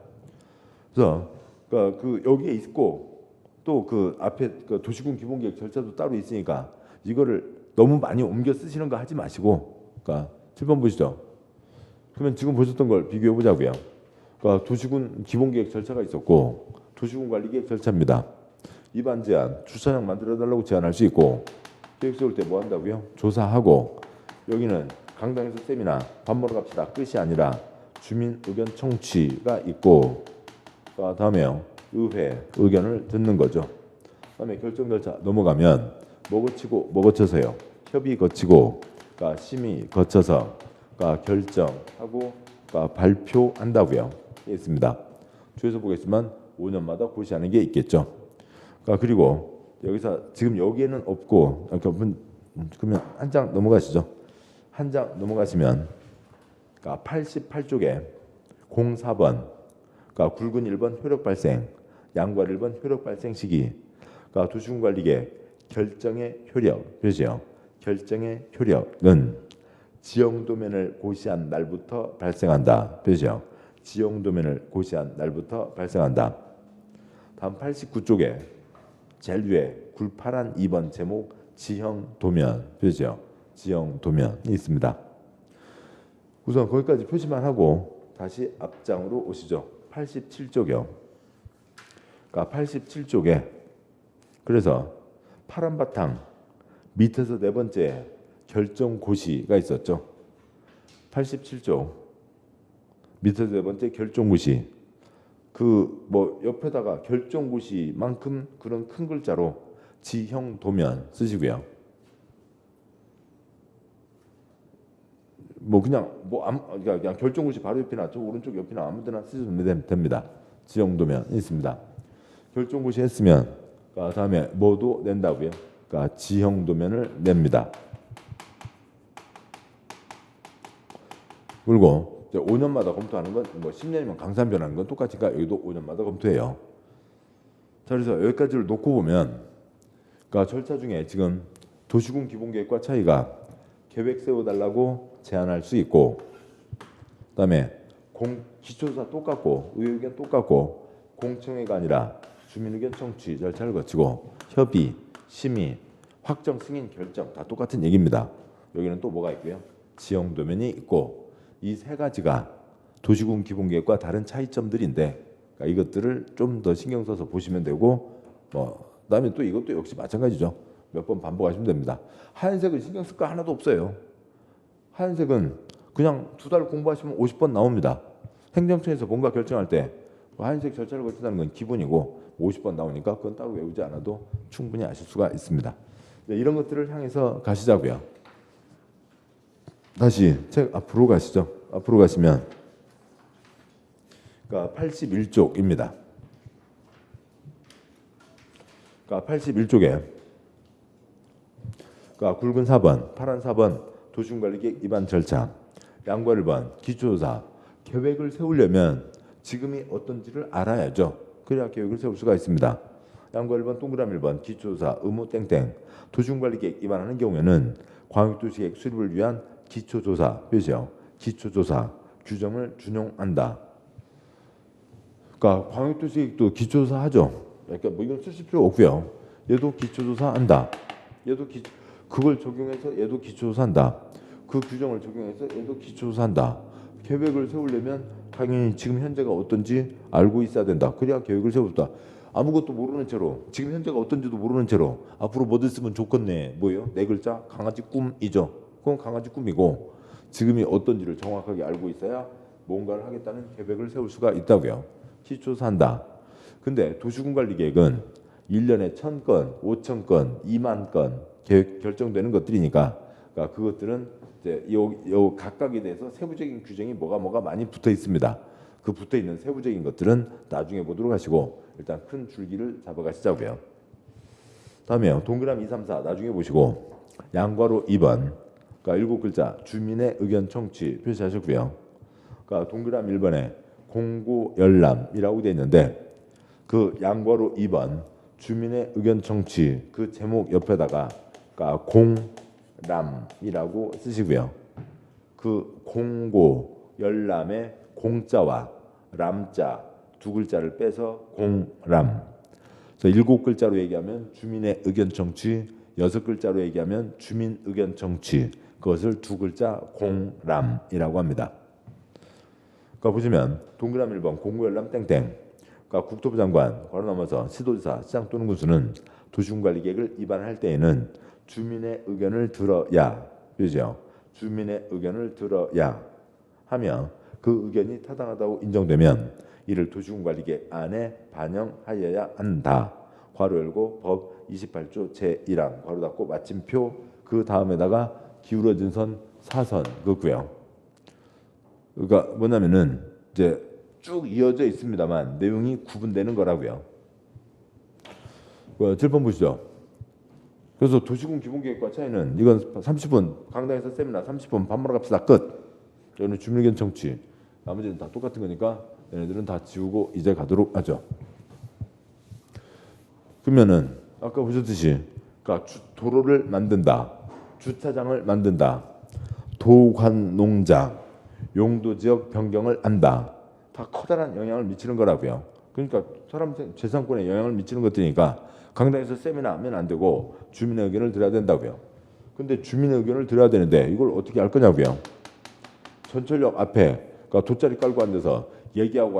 그래서 그 여기에 있고 또 그 앞에 그 도시군 기본계획 절차도 따로 있으니까 이거를 너무 많이 옮겨 쓰시는 거 하지 마시고, 그러니까 7번 보시죠. 그러면 지금 보셨던 걸 비교해 보자고요. 그러니까 도시군 기본계획 절차가 있었고 도시군 관리계획 절차입니다. 입안 제안, 주차장 만들어달라고 제안할 수 있고 계획 세울 때 뭐 한다고요? 조사하고, 여기는 강당에서 세미나 밥 먹으러 갑시다 끝이 아니라 주민 의견 청취가 있고, 다음에요 의회 의견을 듣는 거죠. 다음에 결정 절차 넘어가면 뭐 거치고 뭐 거쳐서요? 협의 거치고, 심의 거쳐서 결정하고 발표한다고요. 있습니다. 주에서 보겠지만 5년마다 고시하는 게 있겠죠. 그리고 여기서 지금 여기에는 없고, 그러면 한 장 넘어가시죠. 한 장 넘어가시면 88쪽에 04번 굵은 1번 효력 발생, 양괄 1번 효력 발생 시기. 도시군 관리계획 결정의 효력 표시요. 결정의 효력은 지형 도면을 고시한 날부터 발생한다 표시요. 지형 도면을 고시한 날부터 발생한다. 다음 89쪽에 제일 위에 굴파란 2번 제목 지형 도면 표시요. 지형 도면이 있습니다. 우선 거기까지 표시만 하고 다시 앞장으로 오시죠. 87쪽이요. 87쪽에 그래서 파란 바탕 밑에서 네 번째 결정 고시가 있었죠. 87쪽 밑에서 네 번째 결정 고시. 그 뭐 옆에다가 결정 고시만큼 그런 큰 글자로 지형 도면 쓰시고요. 뭐 그냥 그냥 결정 고시 바로 옆이나 저 오른쪽 옆이나 아무데나 쓰시면 됩니다. 지형 도면 있습니다. 결정 고시 했으면 다음에 뭐도 낸다고요. 지형 도면을 냅니다. 그리고 5년마다 검토하는 건 뭐 10년이면 강산 변하는 건 똑같으니까 여기도 5년마다 검토해요. 자, 그래서 여기까지를 놓고 보면 절차 중에 지금 도시군 기본계획과 차이가 계획 세워달라고 제안할 수 있고, 그다음에 기초조사 똑같고 의견 똑같고 공청회가 아니라 주민의견 청취 절차를 거치고 협의, 심의, 확정, 승인, 결정 다 똑같은 얘기입니다. 여기는 또 뭐가 있고요? 지형 도면이 있고, 이 세 가지가 도시군 기본계획과 다른 차이점들인데 이것들을 좀 더 신경 써서 보시면 되고, 그다음에 또 이것도 역시 마찬가지죠. 몇 번 반복하시면 됩니다. 하얀색은 신경 쓸 거 하나도 없어요. 하얀색은 그냥 2달 공부하시면 50번 나옵니다. 행정처에서 뭔가 결정할 때 하얀색 절차를 거친다는 건 기본이고 50번 나오니까 그건 따로 외우지 않아도 충분히 아실 수가 있습니다. 이런 것들을 향해서 가시자고요. 다시 책 앞으로 가시죠. 앞으로 가시면 81쪽입니다. 81쪽에 굵은 4번, 파란 4번 도시군관리계획 위반 절차, 양괄 1번 기초조사. 계획을 세우려면 지금이 어떤지를 알아야죠. 그래야 계획을 세울 수가 있습니다. 양괄 1번 동그라미 1번 기초조사 의무 땡땡. 도시군관리계획 위반하는 경우에는 광역도시계획 수립을 위한 기초조사 표시요. 기초조사 규정을 준용한다. 광역도시계획도 기초조사 하죠. 그러니까 뭐 이건 쓰실 필요 없고요. 얘도 기초조사 한다. 그걸 적용해서 얘도 기초조사 한다. 그 규정을 적용해서 얘도 기초조사 한다. 계획을 세우려면 당연히 지금 현재가 어떤지 알고 있어야 된다. 그래야 계획을 세우다. 아무것도 모르는 채로 지금 현재가 어떤지도 모르는 채로 앞으로 뭐를 쓰면 좋겠네. 뭐예요? 네 글자 강아지 꿈이죠. 그건 강아지 꿈이고 지금이 어떤지를 정확하게 알고 있어야 뭔가를 하겠다는 계획을 세울 수가 있다고요. 기초조사 한다. 근데 도시군관리계획은 1년에 1000건, 5000건, 2만 건 계획 결정되는 것들이니까 그것들은 이제 요 각각에 대해서 세부적인 규정이 뭐가 많이 붙어 있습니다. 그 붙어 있는 세부적인 것들은 나중에 보도록 하시고 일단 큰 줄기를 잡아가시자고요. 다음에요. 동그라미 2, 3, 4 나중에 보시고 양괄호 2번 그러니까 7글자 주민의 의견 청취 표시하셨고요. 그러니까 동그라미 1번에 공고 열람이라고 되어 있는데 그 양괄호 2번 주민의 의견 청취 그 제목 옆에다가 그러니까 공람이라고 쓰시고요. 그 공고 열람의 공자와 람자 두 글자를 빼서 공람. 그래서 7글자로 얘기하면 주민의 의견 청취, 6글자로 얘기하면 주민 의견 청취. 그것을 두 글자 공람이라고 합니다. 그러니까 보시면 동그라미 1번 공고 열람 땡땡. 그러니까 국토부 장관 바로 넘어서 시도지사, 시장 또는 군수는 도시군관리 계획을 위반할 때에는 주민의 의견을 들어야 그죠? 주민의 의견을 들어야 하며 그 의견이 타당하다고 인정되면 이를 도시군관리계획 안에 반영하여야 한다. 괄호 열고 법 28조 제1항 괄호 닫고 마침표 그 다음에다가 기울어진 선 사선 그거고요. 그러니까 뭐냐면은 이제 쭉 이어져 있습니다만 내용이 구분되는 거라고요. 7번 보시죠. 그래서 도시군 기본계획과 차이는 이건 30분 강당에서 세미나 30분 밥 먹으러 갑시다 끝. 저는 주민의견 청취 나머지는 다 똑같은 거니까 얘네들은 다 지우고 이제 가도록 하죠. 그러면은 아까 보셨듯이 그러니까 도로를 만든다, 주차장을 만든다, 도관농장, 용도지역 변경을 한다. 다 커다란 영향을 미치는 거라고요. 그러니까 사람 재산권에 영향을 미치는 것들이니까 강당에서 세미나 하면 안 되고 주민의 의견을 들어야 된다고요. 근데 주민의 의견을 들어야 되는데 이걸 어떻게 할 거냐고요. 전철역 앞에 그러니까 돗자리 깔고 앉아서 얘기하고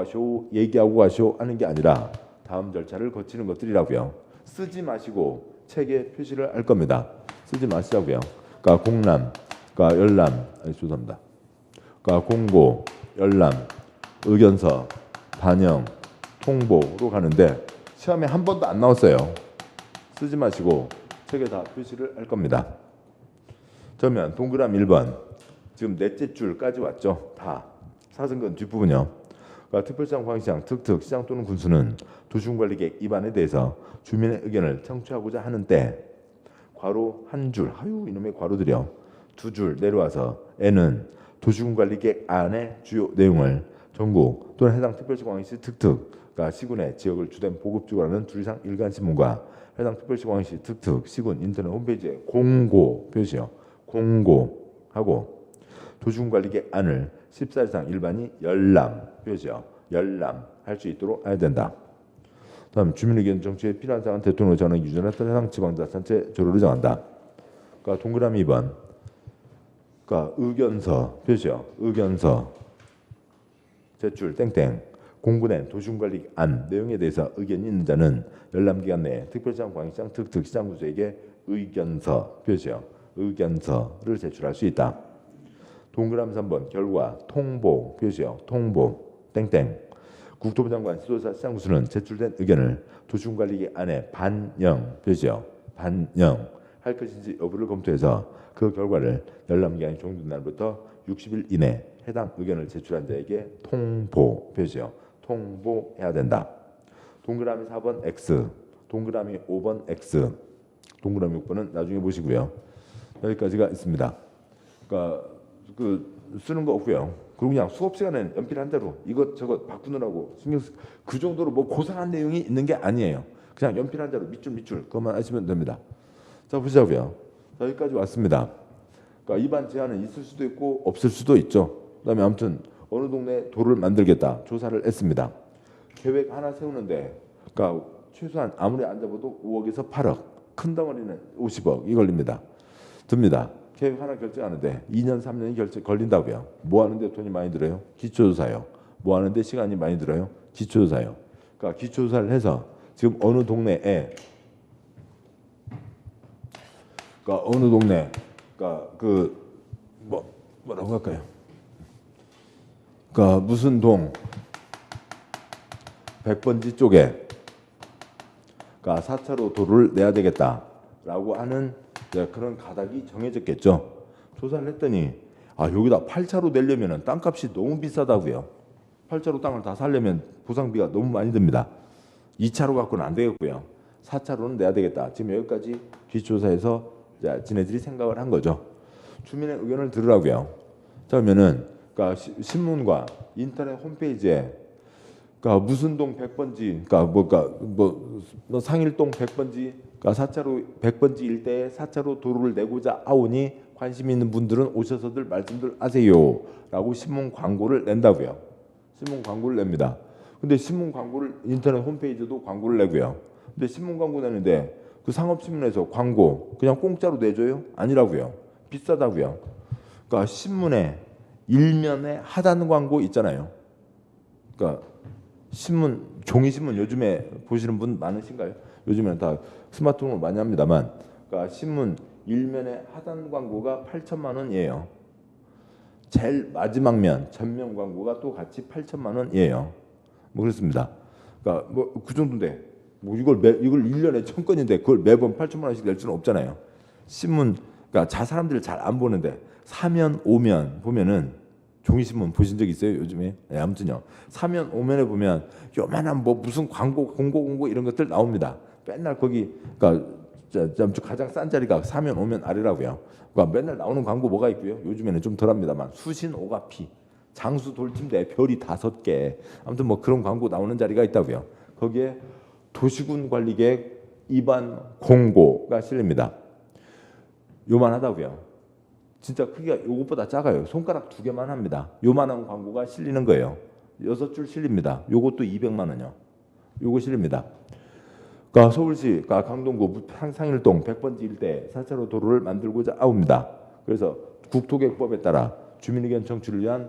가시오 하는 게 아니라 다음 절차를 거치는 것들이라고요. 쓰지 마시고 책에 표시를 할 겁니다. 쓰지 마시자고요. 그러니까 공람, 그러니까 열람, 죄송합니다. 그러니까 공고, 열람, 의견서, 반영, 통보로 가는데 시험에 한 번도 안 나왔어요. 쓰지 마시고 책에 다 표시를 할 겁니다. 그러면 동그라미 1번 지금 넷째 줄까지 왔죠. 다 사선근 뒷부분이요. 그러니까 특별시장, 광역시장, 특특, 시장 또는 군수는 도시군관리계획 위반에 대해서 주민의 의견을 청취하고자 하는데 괄호 한 줄, 아유 이놈의 괄호들이요. 두 줄 내려와서 N은 도시군관리계획 안의 주요 내용을 전국 또는 해당 특별시, 광역시, 특특, 그러니까 시군의 지역을 주된 보급지구로 하는 2 이상 일간신문과 해당 특별시, 광역시, 특특, 시군 인터넷 홈페이지에 공고 표시요. 공고하고 도시군관리계획 안을 14 이상 일반이 열람 표시요. 열람 할 수 있도록 해야 된다. 다음 주민의견 정치에 필요한 사항은 대통령 전원 기준으로 해당 지방자치단체 조례로 정한다. 그러니까 동그라미 2번. 그러니까 의견서 표시요. 의견서 제출 땡땡 공부된 도시군관리 안 내용에 대해서 의견이 있는 자는 열람기간 내에 특별시장, 광역시장, 특특, 시장 군수에게 의견서 표시요. 의견서를 제출할 수 있다. 동그라미 3번 결과 통보 표시요. 통보 땡땡 국토부 장관, 시도지사, 시장 군수는 제출된 의견을 도시군관리 안에 반영 표시요. 반영 할 것인지 여부를 검토해서 그 결과를 열람기간이 종료된 날부터 60일 이내 해당 의견을 제출한 자에게 통보 표시요. 통보해야 된다. 동그라미 4번 X, 동그라미 5번 X, 동그라미 6번은 나중에 보시고요. 여기까지가 있습니다. 그러니까 쓰는 거 없고요. 그리고 그냥 수업 시간에는 연필 한 대로 이것저것 바꾸느라고 신경 그 정도로 뭐 고상한 내용이 있는 게 아니에요. 그냥 연필 한 대로 밑줄 그것만 하시면 됩니다. 자 보자고요. 자, 여기까지 왔습니다. 그러니까 입안 제한은 있을 수도 있고 없을 수도 있죠. 그다음에 아무튼 어느 동네에 도를 만들겠다 조사를 했습니다. 계획 하나 세우는데 그러니까 최소한 아무리 안 잡아도 5억에서 8억 큰 덩어리는 50억이 걸립니다. 듭니다. 계획 하나 결정하는데 2년 3년이 걸린다고요. 뭐 하는데 돈이 많이 들어요? 기초조사요. 뭐 하는데 시간이 많이 들어요? 기초조사요. 그러니까 기초조사를 해서 지금 어느 동네에 그러니까 어느 동네 그러니까 뭐라고 할까요? 그러니까 무슨 동 100번지 쪽에 그러니까 4차로 도로를 내야 되겠다라고 하는 그런 가닥이 정해졌겠죠. 조사를 했더니 여기다 8차로 내려면 땅값이 너무 비싸다고요. 8차로 땅을 다 살려면 보상비가 너무 많이 듭니다. 2차로 갖고는 안 되겠고요. 4차로는 내야 되겠다. 지금 여기까지 기초조사에서 지네들이 생각을 한 거죠. 주민의 의견을 들으라고요. 자, 그러면은 그러니까 신문과 인터넷 홈페이지에 그러니까 무슨 동 100번지, 뭐 상일동 100번지, 그러니까 4차로 100번지 일대에 4차로 도로를 내고자 하오니 관심 있는 분들은 오셔서들 말씀들 하세요라고 신문 광고를 낸다고요. 신문 광고를 냅니다. 근데 신문 광고를 인터넷 홈페이지도 광고를 내고요. 근데 신문 광고 내는데 그 상업신문에서 광고 그냥 공짜로 내줘요? 아니라고요. 비싸다고요. 그러니까 신문에 일면에 하단 광고 있잖아요. 그러니까 신문, 종이신문 요즘에 보시는 분 많으신가요? 요즘에는 다 스마트폰으로 많이 합니다만, 그러니까 신문 일면에 하단 광고가 8천만 원이에요. 제일 마지막 면, 전면 광고가 또 같이 8천만 원이에요. 뭐 그렇습니다. 그러니까 뭐 그 정도인데, 뭐 이걸 1년에 1,000건인데 그걸 매번 8천만 원씩 낼 수는 없잖아요. 신문, 그러니까 사람들이 잘 안 보는데 4면 5면 보면은 종이신문 보신 적 있어요 요즘에? 네, 아무튼요. 4면 5면에 보면 요만한 뭐 무슨 공고 이런 것들 나옵니다. 맨날 거기 그러니까 가장 싼 자리가 4면 5면 아래라고요. 그러니까 맨날 나오는 광고 뭐가 있고요. 요즘에는 좀 덜합니다만 수신 오가피, 장수 돌침대 별이 5개, 아무튼 뭐 그런 광고 나오는 자리가 있다고요. 거기에 도시군 관리계획 입안 공고가 실립니다. 요만하다고요. 진짜 크기가 요것보다 작아요. 손가락 2개만 합니다. 요만한 광고가 실리는 거예요. 6줄 실립니다. 요것도 200만 원이요. 요거 실립니다. 그러니까 서울시 강동구 상일동 100번지 일대 4차로 도로를 만들고자 하옵니다. 그래서 국토계획법에 따라 주민의견 청취를 위한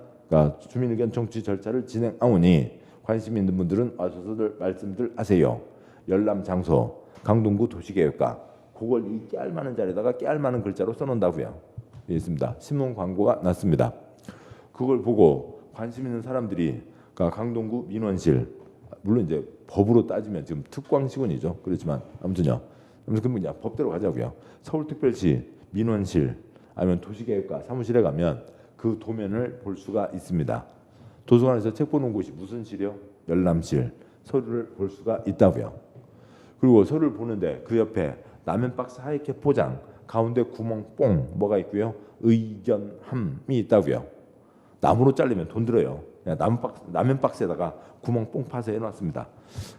주민의견 청취 절차를 진행하오니 관심 있는 분들은 와서들 말씀들 하세요. 열람 장소 강동구 도시계획과 그걸 이 깨알만한 자리에다가 깨알만한 글자로 써놓는다고요. 있습니다. 신문 광고가 났습니다. 그걸 보고 관심 있는 사람들이 강동구 민원실, 물론 이제 법으로 따지면 지금 특광시군이죠. 그렇지만 아무튼요. 그럼 그냥 법대로 가자고요. 서울특별시 민원실 아니면 도시계획과 사무실에 가면 그 도면을 볼 수가 있습니다. 도서관에서 책 보는 곳이 무슨 실이요? 열람실. 서류를 볼 수가 있다고요. 그리고 서류를 보는데 그 옆에 라면 박스 하얗게 포장, 가운데 구멍 뽕 뭐가 있고요. 의견함이 있다고요. 나무로 자르면 돈 들어요. 그냥 라면 박스에다가 구멍 뽕 파서 해놨습니다.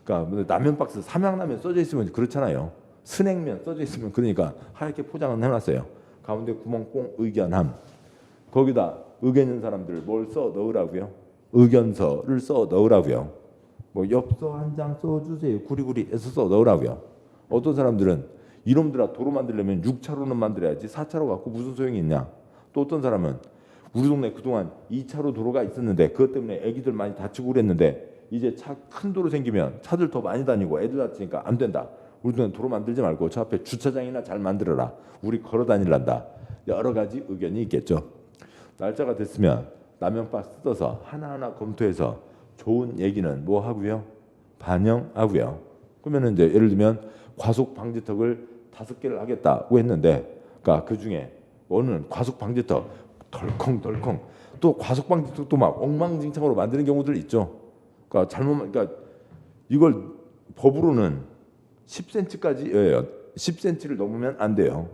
그러니까 라면 박스 삼양라면 써져 있으면 그렇잖아요. 스낵면 써져 있으면 그러니까 하얗게 포장은 해놨어요. 가운데 구멍 뽕 의견함. 거기다 의견 있는 사람들 뭘 써 넣으라고요? 의견서를 써 넣으라고요. 뭐 엽서 한 장 써주세요. 구리구리 해서 써 넣으라고요. 어떤 사람들은 이놈들아 도로 만들려면 6차로는 만들어야지 4차로 갖고 무슨 소용이 있냐. 또 어떤 사람은 우리 동네 그동안 2차로 도로가 있었는데 그것 때문에 애기들 많이 다치고 그랬는데 이제 큰 도로 생기면 차들 더 많이 다니고 애들 다치니까 안 된다. 우리 동네 도로 만들지 말고 저 앞에 주차장이나 잘 만들어라. 우리 걸어 다닐란다. 여러 가지 의견이 있겠죠. 날짜가 됐으면 라면 박스 뜯어서 하나하나 검토해서 좋은 얘기는 뭐 하고요? 반영하고요. 그러면 이제 예를 들면 과속 방지턱을 5개를 하겠다고 했는데, 그러니까 그 중에 어느 과속 방지턱 덜컹덜컹 또 과속 방지턱도 막 엉망진창으로 만드는 경우들 있죠. 그러니까 이걸 법으로는 10cm까지예요. 10cm를 넘으면 안 돼요.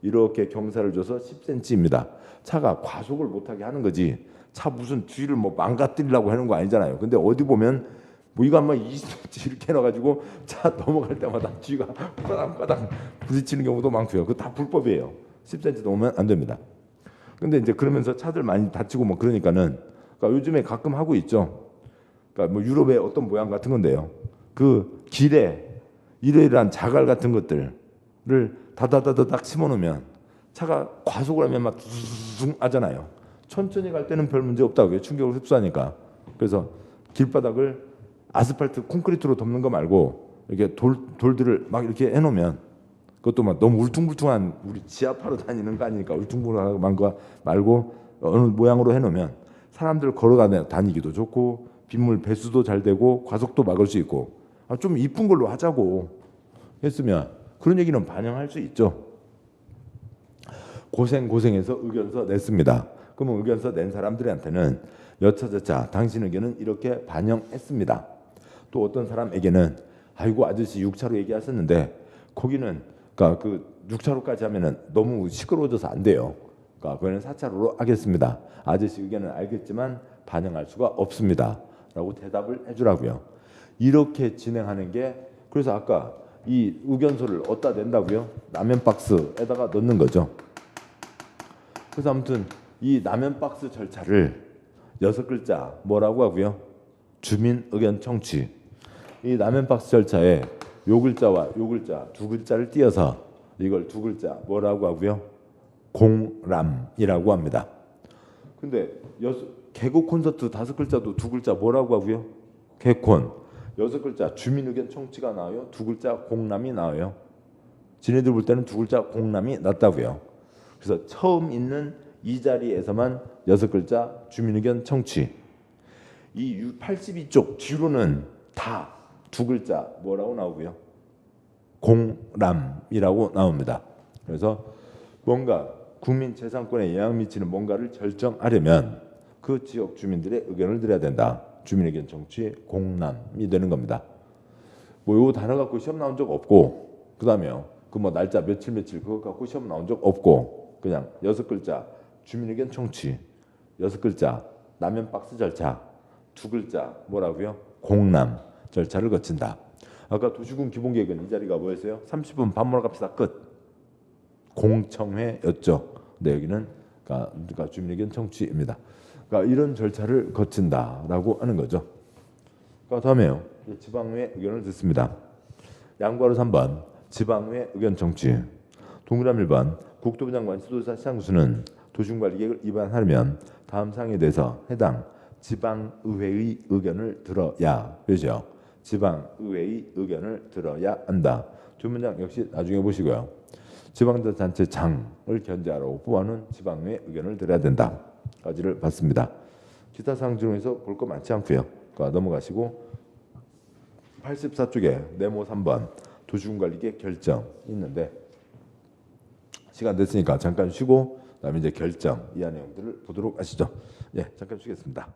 이렇게 경사를 줘서 10cm입니다. 차가 과속을 못하게 하는 거지. 차 무슨 뒤를 뭐 망가뜨리려고 하는 거 아니잖아요. 근데 어디 보면 뭐 이거 한번 20cm 이렇게 해놔가지고 차 넘어갈 때마다 뒤가 빠닥빠닥 부딪히는 경우도 많고요. 그거 다 불법이에요. 10cm 넘으면 안 됩니다. 근데 이제 그러면서 차들 많이 다치고 뭐 그러니까 요즘에 가끔 하고 있죠. 그러니까 뭐 유럽의 어떤 모양 같은 건데요. 그 길에 이러이러한 자갈 같은 것들을 다다다다닥 심어놓으면 차가 과속을 하면 막 둥 하잖아요. 천천히 갈 때는 별 문제 없다고요. 충격을 흡수하니까. 그래서 길바닥을 아스팔트 콘크리트로 덮는 거 말고 이렇게 돌들을 막 이렇게 해놓으면 그것도 막 너무 울퉁불퉁한 우리 지하파로 다니는 거 아니니까 울퉁불퉁한 거 말고 어느 모양으로 해놓으면 사람들 걸어 다니기도 좋고 빗물 배수도 잘 되고 과속도 막을 수 있고 좀 이쁜 걸로 하자고 했으면 그런 얘기는 반영할 수 있죠. 고생해서 의견서 냈습니다. 그러면 의견서 낸 사람들한테는 여차저차 당신 의견은 이렇게 반영했습니다. 또 어떤 사람에게는 아이고 아저씨 6차로 얘기하셨는데 거기는 그러니까 그 6차로까지 하면은 너무 시끄러워져서 안 돼요. 그러니까 그거는 4차로로 하겠습니다. 아저씨 의견은 알겠지만 반영할 수가 없습니다. 라고 대답을 해주라고요. 이렇게 진행하는 게 그래서 아까 이 의견서를 어디다 낸다고요? 라면 박스에다가 넣는 거죠. 그래서 아무튼 이 라면 박스 절차를 6글자 뭐라고 하고요? 주민 의견 청취. 이 라면 박스 절차에 요 글자와 요 글자 두 글자를 띄어서 이걸 두 글자 뭐라고 하고요? 공람이라고 합니다. 근데 개국 콘서트 5글자도 두 글자 뭐라고 하고요? 개콘. 6글자 주민 의견 청취가 나와요? 두 글자 공람이 나와요? 지네들 볼 때는 두 글자 공람이 낫다고요. 그래서 처음 있는 이 자리에서만 6글자 주민 의견 청취. 이 82쪽 뒤로는 다 두 글자 뭐라고 나오고요? 공람이라고 나옵니다. 그래서 뭔가 국민 재산권에 영향 미치는 뭔가를 결정하려면 그 지역 주민들의 의견을 들어야 된다. 주민 의견 청취 공람이 되는 겁니다. 뭐 요 단어 갖고 시험 나온 적 없고 그다음에요. 그 뭐 날짜 며칠 그거 갖고 시험 나온 적 없고 그냥 6글자 주민 의견 청취 6글자 라면 박스 절차 2글자 뭐라고요? 공람 절차를 거친다. 아까 도시군 기본계획은 이 자리가 뭐였어요? 30분 밥 먹으러 갑시다. 끝. 공청회였죠. 근데 여기는 그러니까 주민 의견 청취입니다. 그러니까 이런 절차를 거친다라고 하는 거죠. 그러니까 다음에요. 지방의회 의견을 듣습니다. 양과로 3번 지방의회 의견 청취. 동그라미 1번 국토부 장관 지도자 시장수는 도시군관리계획을 위반하려면 다음 사항에 대해서 해당 지방의회의 의견을 들어야 되죠. 지방의회의 의견을 들어야 한다. 두 문장 역시 나중에 보시고요. 지방자치단체장을 견제하라고 뽑아놓은 지방의회 의견을 들어야 된다. 까지를 봤습니다. 기타 사항 중에서 볼 거 많지 않고요. 그러니까 넘어가시고 84쪽에 네모 3번 도시군관리계획 결정 있는데 시간 됐으니까 잠깐 쉬고 그다음에 이제 결정 이하 내용들을 보도록 하시죠. 예, 잠깐 쉬겠습니다.